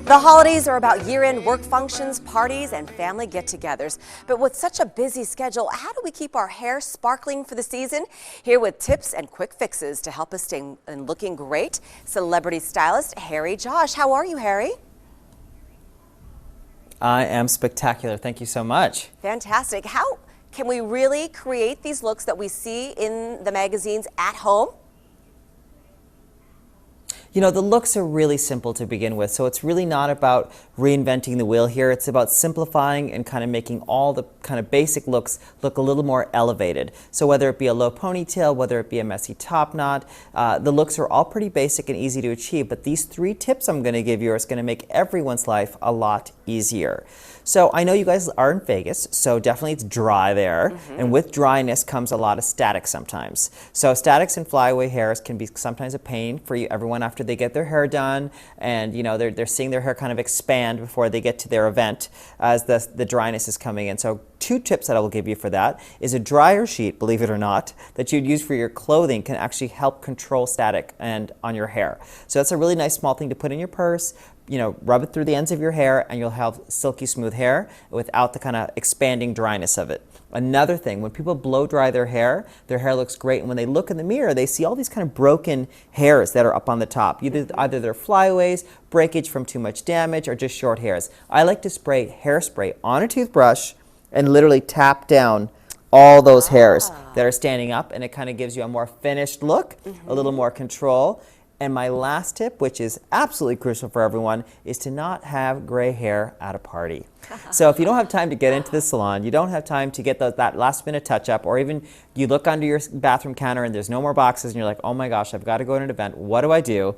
The holidays are about year-end work functions, parties, and family get-togethers. But with such a busy schedule, how do we keep our hair sparkling for the season? Here with tips and quick fixes to help us stay and looking great, celebrity stylist Harry Josh. How are you, Harry? I am spectacular. Thank you so much. Fantastic. How can we really create these looks that we see in the magazines at home? You know, the looks are really simple to begin with, so it's really not about reinventing the wheel here. It's about simplifying and kind of making all the kind of basic looks look a little more elevated. So whether it be a low ponytail, whether it be a messy top knot, the looks are all pretty basic and easy to achieve, but these 3 tips I'm going to give you are going to make everyone's life a lot easier. So I know you guys are in Vegas, so definitely it's dry there, and with dryness comes a lot of static sometimes. So statics and flyaway hairs can be sometimes a pain for everyone after they get their hair done, and you know they're seeing their hair kind of expand before they get to their event as the dryness is coming in. So 2 tips that I will give you for that is a dryer sheet, believe it or not, that you'd use for your clothing can actually help control static and on your hair. So that's a really nice small thing to put in your purse. You know, rub it through the ends of your hair and you'll have silky smooth hair without the kind of expanding dryness of it. Another thing, when people blow dry their hair looks great, and when they look in the mirror, they see all these kind of broken hairs that are up on the top. Either they're flyaways, breakage from too much damage, or just short hairs. I like to spray hairspray on a toothbrush and literally tap down all those hairs that are standing up, and it kind of gives you a more finished look, a little more control. And my last tip, which is absolutely crucial for everyone, is to not have gray hair at a party. So if you don't have time to get into the salon, you don't have time to get that last minute touch up, or even you look under your bathroom counter and there's no more boxes and you're like, oh my gosh, I've got to go to an event. What do I do?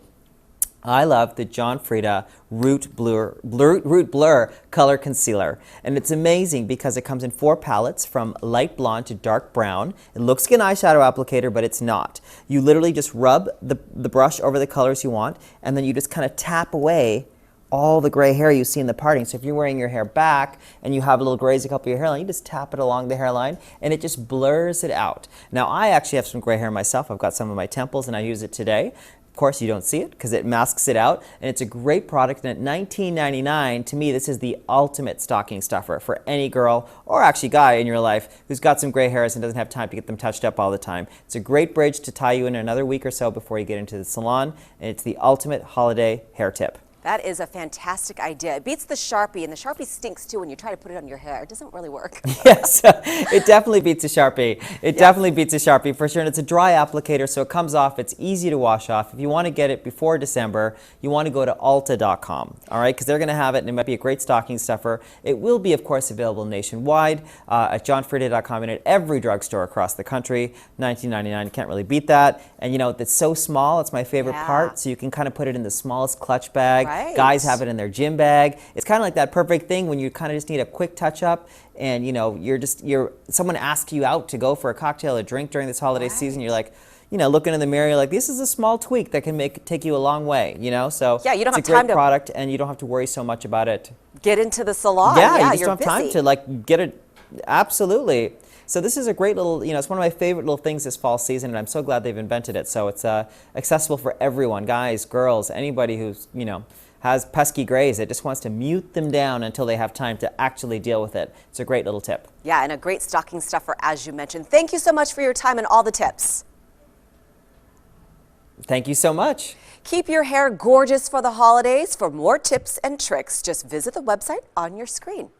I love the John Frieda Root Blur Color Concealer. And it's amazing because it comes in 4 palettes from light blonde to dark brown. It looks like an eyeshadow applicator, but it's not. You literally just rub the brush over the colors you want, and then you just kind of tap away all the gray hair you see in the parting. So if you're wearing your hair back and you have a little grays up your hairline, you just tap it along the hairline and it just blurs it out. Now I actually have some gray hair myself. I've got some of my temples and I use it today. Of course, you don't see it because it masks it out, and it's a great product. And at $19.99, to me, this is the ultimate stocking stuffer for any girl or actually guy in your life who's got some gray hairs and doesn't have time to get them touched up all the time. It's a great bridge to tie you in another week or so before you get into the salon, and it's the ultimate holiday hair tip. That is a fantastic idea. It beats the Sharpie, and the Sharpie stinks too when you try to put it on your hair. It doesn't really work. Yes, it definitely beats a Sharpie. It definitely beats a Sharpie for sure. And it's a dry applicator, so it comes off. It's easy to wash off. If you want to get it before December, you want to go to Ulta.com, all right, because they're going to have it, and it might be a great stocking stuffer. It will be, of course, available nationwide at johnfrieda.com and at every drugstore across the country. $19.99, can't really beat that. And you know, it's so small. It's my favorite part, so you can kind of put it in the smallest clutch bag. Right. Guys have it in their gym bag. It's kind of like that perfect thing when you kind of just need a quick touch up, and you know, someone asks you out to go for a cocktail or drink during this holiday season. You're like, you know, looking in the mirror, you're like, this is a small tweak that can take you a long way, you know? So yeah, you don't it's have a time great product, and you don't have to worry so much about it. Get into the salon. Yeah, you just you're don't have time to like get it. Absolutely. So this is a great little, you know, it's one of my favorite little things this fall season, and I'm so glad they've invented it. So it's accessible for everyone, guys, girls, anybody who's, you know, has pesky grays that just wants to mute them down until they have time to actually deal with it. It's a great little tip. Yeah, and a great stocking stuffer, as you mentioned. Thank you so much for your time and all the tips. Thank you so much. Keep your hair gorgeous for the holidays. For more tips and tricks, just visit the website on your screen.